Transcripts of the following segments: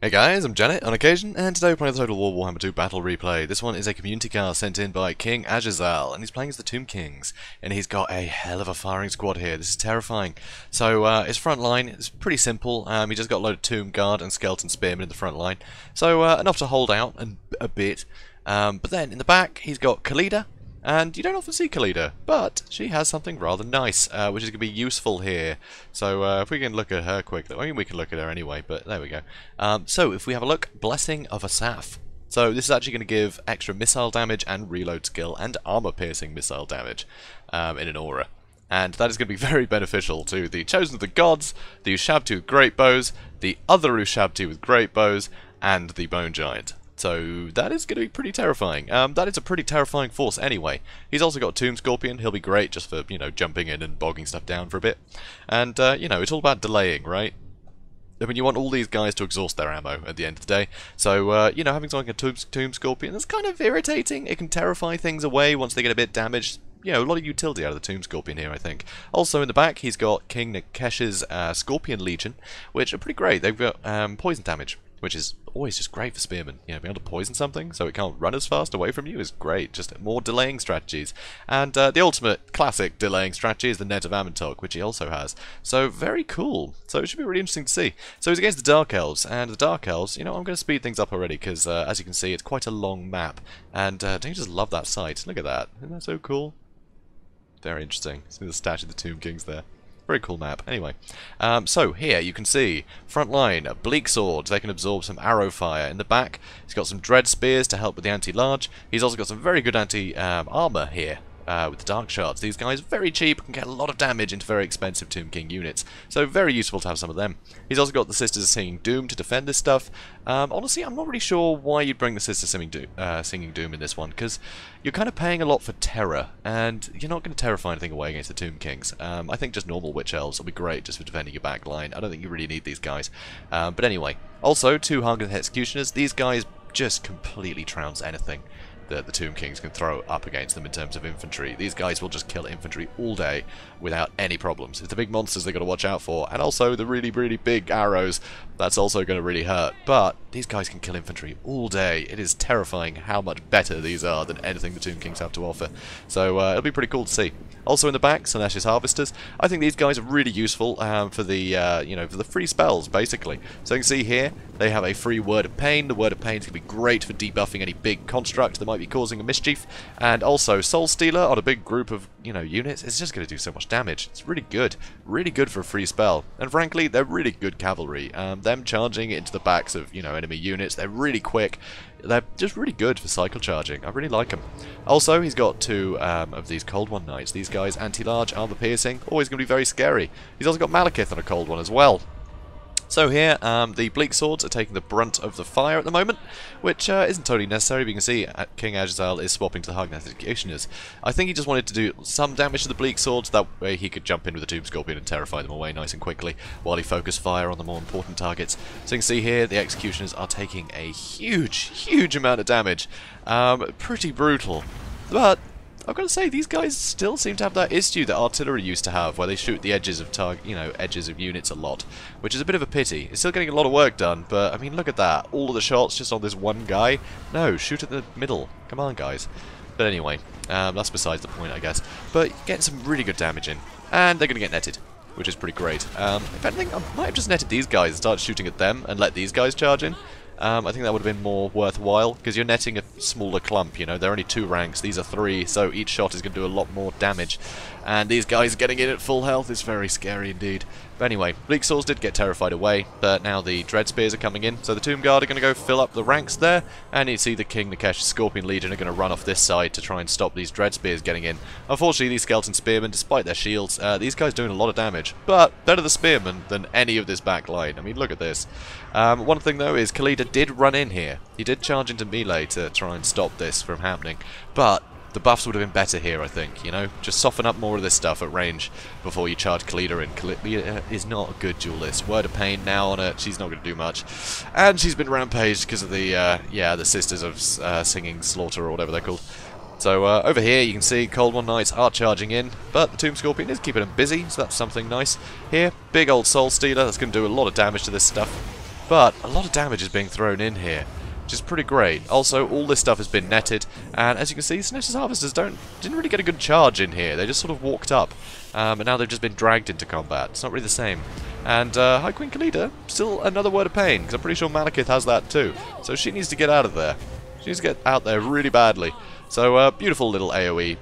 Hey guys, I'm Janet on occasion, and today we're playing the Total War Warhammer II Battle Replay. This one is a community card sent in by King Ajizal, and he's playing as the Tomb Kings, and he's got a hell of a firing squad here. This is terrifying. So his front line is pretty simple. He just got a load of Tomb Guard and Skeleton Spearmen in the front line, so enough to hold out a bit. But then in the back, he's got Khalida. And you don't often see Khalida, but she has something rather nice, which is going to be useful here. So if we can look at her quickly, I mean we can look at her anyway, but there we go. So if we have a look, Blessing of Asaph. So this is actually going to give extra missile damage and reload skill and armor-piercing missile damage in an aura. And that is going to be very beneficial to the Chosen of the Gods, the Ushabti with great bows, the other Ushabti with great bows, and the Bone Giant. So that is going to be pretty terrifying. That is a pretty terrifying force anyway. He's also got Tomb Scorpion. He'll be great just for, you know, jumping in and bogging stuff down for a bit. And, you know, it's all about delaying, right? I mean, you want all these guys to exhaust their ammo at the end of the day. So, you know, having something like a Tomb Scorpion, that's kind of irritating. It can terrify things away once they get a bit damaged. You know, a lot of utility out of the Tomb Scorpion here, I think. Also in the back, he's got King Nikesh's Scorpion Legion, which are pretty great. They've got poison damage, which is always just great for spearmen. You know, being able to poison something so it can't run as fast away from you is great. Just more delaying strategies. And the ultimate classic delaying strategy is the Net of Amantok, which he also has. So very cool. So it should be really interesting to see. So he's against the Dark Elves, and the Dark Elves, you know, I'm going to speed things up already because, as you can see, it's quite a long map. And don't you just love that sight? Look at that. Isn't that so cool? Very interesting. See the statue of the Tomb Kings there. Very cool map. Anyway, so here you can see front line, bleak swords. They can absorb some arrow fire. In the back, he's got some dread spears to help with the anti-large. He's also got some very good anti-armor here. With the dark shards. These guys very cheap, can get a lot of damage into very expensive Tomb King units, so very useful to have some of them. He's also got the Sisters of Singing Doom to defend this stuff. Honestly, I'm not really sure why you'd bring the Sisters Singing Doom in this one, because you're kind of paying a lot for terror, and you're not going to terrify anything away against the Tomb Kings. I think just normal Witch Elves will be great just for defending your back line. I don't think you really need these guys. But anyway, also 2 Hardened Executioners. These guys just completely trounce anything that the Tomb Kings can throw up against them in terms of infantry. These guys will just kill infantry all day without any problems. It's the big monsters they've got to watch out for, and also the really, really big arrows. That's also going to really hurt, but these guys can kill infantry all day. It is terrifying how much better these are than anything the Tomb Kings have to offer. So it'll be pretty cool to see. Also in the back, Slaanesh Harvesters. I think these guys are really useful for the you know, for the free spells basically. So you can see here they have a free Word of Pain. The Word of Pain is going to be great for debuffing any big construct that might be causing a mischief, and also Soul Stealer on a big group of, you know, units. It's just going to do so much damage. It's really good for a free spell, and frankly they're really good cavalry. Them charging into the backs of, you know, enemy units, they're really quick. They're just really good for cycle charging. I really like them. Also, he's got 2 of these Cold One Knights. These guys, anti-large, armor piercing, always going to be very scary. He's also got Malekith on a Cold One as well. So here, the Bleak Swords are taking the brunt of the fire at the moment, which isn't totally necessary, but you can see King Ajizal is swapping to the Hardened Executioners. I think he just wanted to do some damage to the Bleak Swords, that way he could jump in with the Tomb Scorpion and terrify them away nice and quickly, while he focused fire on the more important targets. So you can see here, the Executioners are taking a huge amount of damage. Pretty brutal. But I've got to say, these guys still seem to have that issue that artillery used to have, where they shoot the edges of edges of units a lot, which is a bit of a pity. It's still getting a lot of work done, but I mean, look at that. All of the shots just on this one guy. No, shoot at the middle. Come on, guys. But anyway, that's besides the point, I guess. But getting some really good damage in, and they're going to get netted, which is pretty great. If anything, I might have just netted these guys and started shooting at them and let these guys charge in. I think that would have been more worthwhile, because you're netting a smaller clump, you know, they're only 2 ranks, these are 3, so each shot is going to do a lot more damage. And these guys getting in at full health is very scary indeed. But anyway, Bleak Swords did get terrified away, but now the Dread Spears are coming in, so the Tomb Guard are going to go fill up the ranks there, and you see the King Nikesh's Scorpion Legion are going to run off this side to try and stop these Dread Spears getting in. Unfortunately, these Skeleton Spearmen, despite their shields, these guys doing a lot of damage, but better the Spearmen than any of this back line. I mean, look at this. One thing though is Khalida did run in here. He did charge into melee to try and stop this from happening, but the buffs would have been better here, I think, you know? Just soften up more of this stuff at range before you charge Khalida in. Khalida is not a good duelist. Word of Pain now on her, she's not going to do much. And she's been rampaged because of the, the Sisters of Singing Slaughter or whatever they're called. So over here you can see Cold One Knights are charging in, but the Tomb Scorpion is keeping them busy, so that's something nice. Here, big old Soul Stealer, that's going to do a lot of damage to this stuff. but a lot of damage is being thrown in here, which is pretty great. Also, all this stuff has been netted, and as you can see, Sinesh's Harvesters didn't really get a good charge in here. They just sort of walked up, and now they've just been dragged into combat. It's not really the same. And High Queen Khalida, still another word of pain, because I'm pretty sure Malekith has that too. So she needs to get out of there. She needs to get out there really badly. So, beautiful little AoE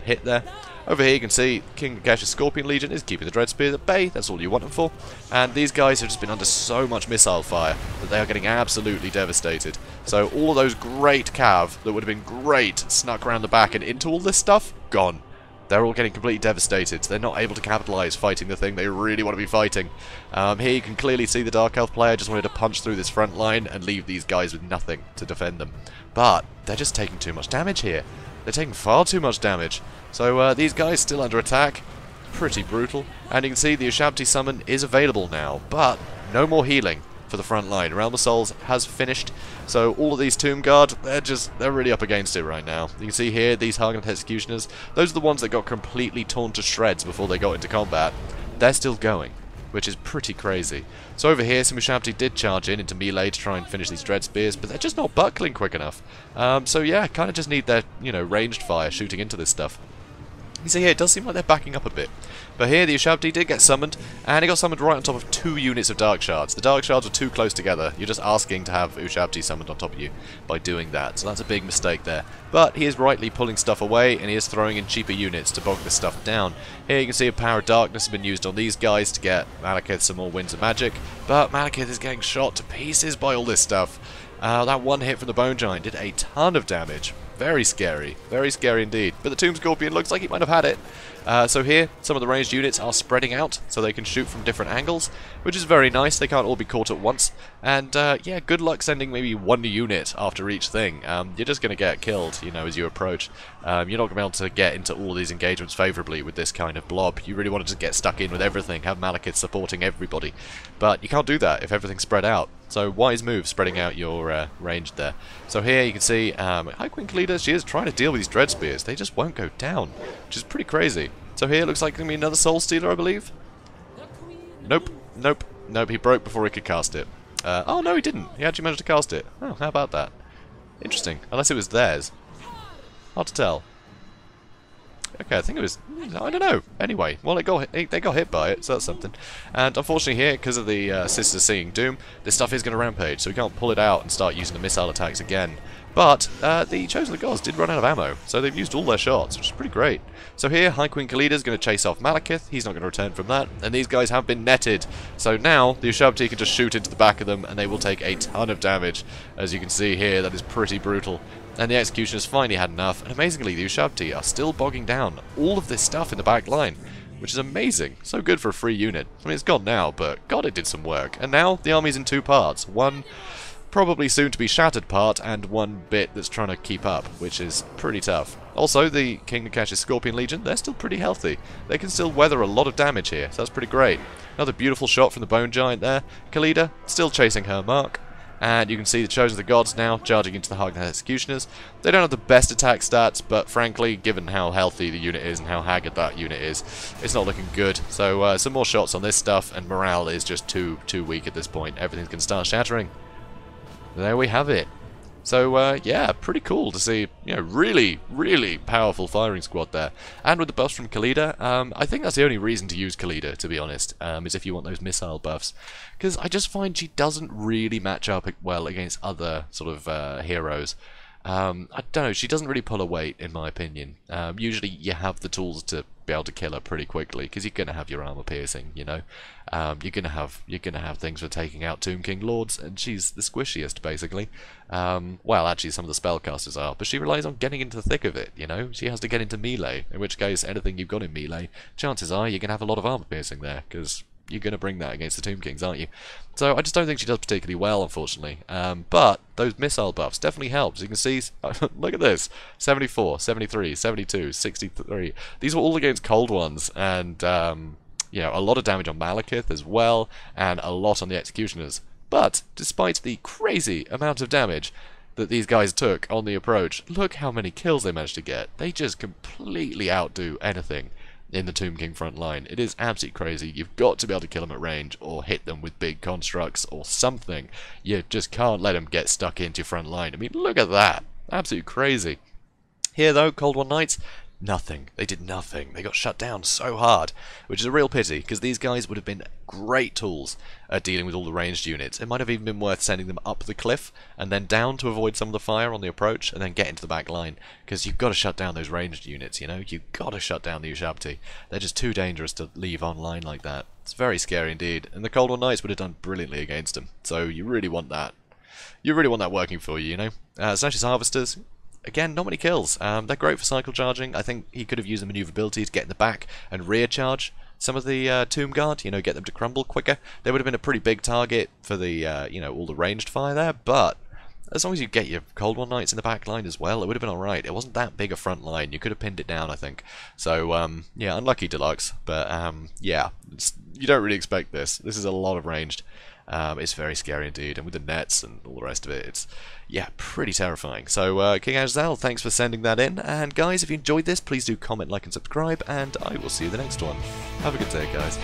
hit there. Over here you can see King Nagash's Scorpion Legion is keeping the Dread Spears at bay. That's all you want them for. And these guys have just been under so much missile fire that they are getting absolutely devastated. So all of those great cav that would have been great snuck around the back and into all this stuff, gone. They're all getting completely devastated. They're not able to capitalise fighting the thing they really want to be fighting. Here you can clearly see the Dark Elf player just wanted to punch through this front line and leave these guys with nothing to defend them. But they're just taking too much damage here. They're taking far too much damage. So these guys still under attack. Pretty brutal. And you can see the Ushabti summon is available now. But no more healing for the front line. Realm of Souls has finished. So all of these Tomb Guard, they're really up against it right now. You can see here these Hargneth Executioners. Those are the ones that got completely torn to shreds before they got into combat. They're still going, which is pretty crazy. So over here, some Ushabti did charge into melee to try and finish these Dread Spears, but they're just not buckling quick enough. So yeah, kind of just need their, ranged fire shooting into this stuff. You see here, it does seem like they're backing up a bit. But here, the Ushabti did get summoned, and it got summoned right on top of 2 units of Dark Shards. The Dark Shards are too close together. You're just asking to have Ushabti summoned on top of you by doing that. So that's a big mistake there. But he is rightly pulling stuff away, and he is throwing in cheaper units to bog this stuff down. Here you can see a Power of Darkness has been used on these guys to get Malekith some more Winds of Magic. But Malekith is getting shot to pieces by all this stuff. That one hit from the Bone Giant did a ton of damage. Very scary indeed. But the Tomb Scorpion looks like he might have had it. So here, some of the ranged units are spreading out, so they can shoot from different angles, which is very nice. They can't all be caught at once. And yeah, good luck sending maybe 1 unit after each thing. You're just going to get killed, as you approach. You're not going to be able to get into all these engagements favourably with this kind of blob. You really want to just get stuck in with everything, have Malekith supporting everybody. But you can't do that if everything's spread out. So wise move, spreading out your range there. So here you can see High Queen Khalida, she is trying to deal with these Dread Spears. They just won't go down, which is pretty crazy. So here it looks like going to be another Soul Stealer, I believe. Nope. He broke before he could cast it. Oh no, he didn't. He actually managed to cast it. Oh, how about that? Interesting. Unless it was theirs. Hard to tell. Okay, I think it was... I don't know. Anyway, well, they got hit by it, so that's something. And unfortunately here, because of the Sisters Seeing Doom, this stuff is going to rampage, so we can't pull it out and start using the missile attacks again. But the Chosen of Gods did run out of ammo, so they've used all their shots, which is pretty great. So here, High Queen Khalida is going to chase off Malekith. He's not going to return from that, and these guys have been netted. So now, the Ushabti can just shoot into the back of them, and they will take a ton of damage. As you can see here, that is pretty brutal. And the Executioners finally had enough, and amazingly, the Ushabti are still bogging down all of this stuff in the back line, which is amazing. So good for a free unit. I mean, it's gone now, but God, it did some work. And now, the army's in 2 parts. One probably soon to be shattered part, and one bit that's trying to keep up, which is pretty tough. Also, the King Nagash's Scorpion Legion, they're still pretty healthy. They can still weather a lot of damage here, so that's pretty great. Another beautiful shot from the Bone Giant there. Khalida, still chasing her mark. And you can see the Chosen of the Gods now charging into the Hargneth Executioners. They don't have the best attack stats, but frankly, given how healthy the unit is and how haggard that unit is, it's not looking good. So some more shots on this stuff, and morale is just too weak at this point. Everything's going to start shattering. There we have it. So, yeah, pretty cool to see, really, really powerful firing squad there. And with the buffs from Khalida, I think that's the only reason to use Khalida, to be honest, is if you want those missile buffs. Because I just find she doesn't really match up well against other sort of heroes. I don't know, she doesn't really pull her weight, in my opinion. Usually you have the tools to be able to kill her pretty quickly, because you're going to have your armor piercing, You're going to have things for taking out Tomb King Lords, and she's the squishiest, basically. Well, actually, some of the spellcasters are, but she relies on getting into the thick of it, She has to get into melee, in which case, anything you've got in melee, chances are you're going to have a lot of armor piercing there, because you're going to bring that against the Tomb Kings, aren't you? So I just don't think she does particularly well, unfortunately. But those missile buffs definitely help. You can see, look at this, 74, 73, 72, 63. These were all against cold ones, and a lot of damage on Malekith as well, and a lot on the Executioners. But despite the crazy amount of damage that these guys took on the approach, look how many kills they managed to get. They just completely outdo anything in the Tomb King front line. It is absolutely crazy. You've got to be able to kill them at range or hit them with big constructs or something. You just can't let them get stuck into your front line. I mean, look at that. Absolutely crazy. Here, though, Cold War Knights, nothing. They did nothing. They got shut down so hard, which is a real pity, because these guys would have been great tools at dealing with all the ranged units. It might have even been worth sending them up the cliff and then down to avoid some of the fire on the approach and then get into the back line, because you've got to shut down those ranged units, you know? You've got to shut down the Ushabti. They're just too dangerous to leave online like that. It's very scary indeed, and the Cold War Knights would have done brilliantly against them, so you really want that. You really want that working for you, you know? Snatches Harvesters, again, not many kills. They're great for cycle charging. I think he could have used the maneuverability to get in the back and rear charge some of the Tomb Guard, you know, get them to crumble quicker. They would have been a pretty big target for the, you know, all the ranged fire there, but as long as you get your Cold War Knights in the back line as well, it would have been alright. It wasn't that big a front line. You could have pinned it down, I think. So, yeah, unlucky Deluxe, but, yeah, you don't really expect this. This is a lot of ranged. It's very scary indeed, and with the nets and all the rest of it, it's, yeah, pretty terrifying. So, King Ajizal, thanks for sending that in, and guys, if you enjoyed this, please do comment, like, and subscribe, and I will see you in the next one. Have a good day, guys.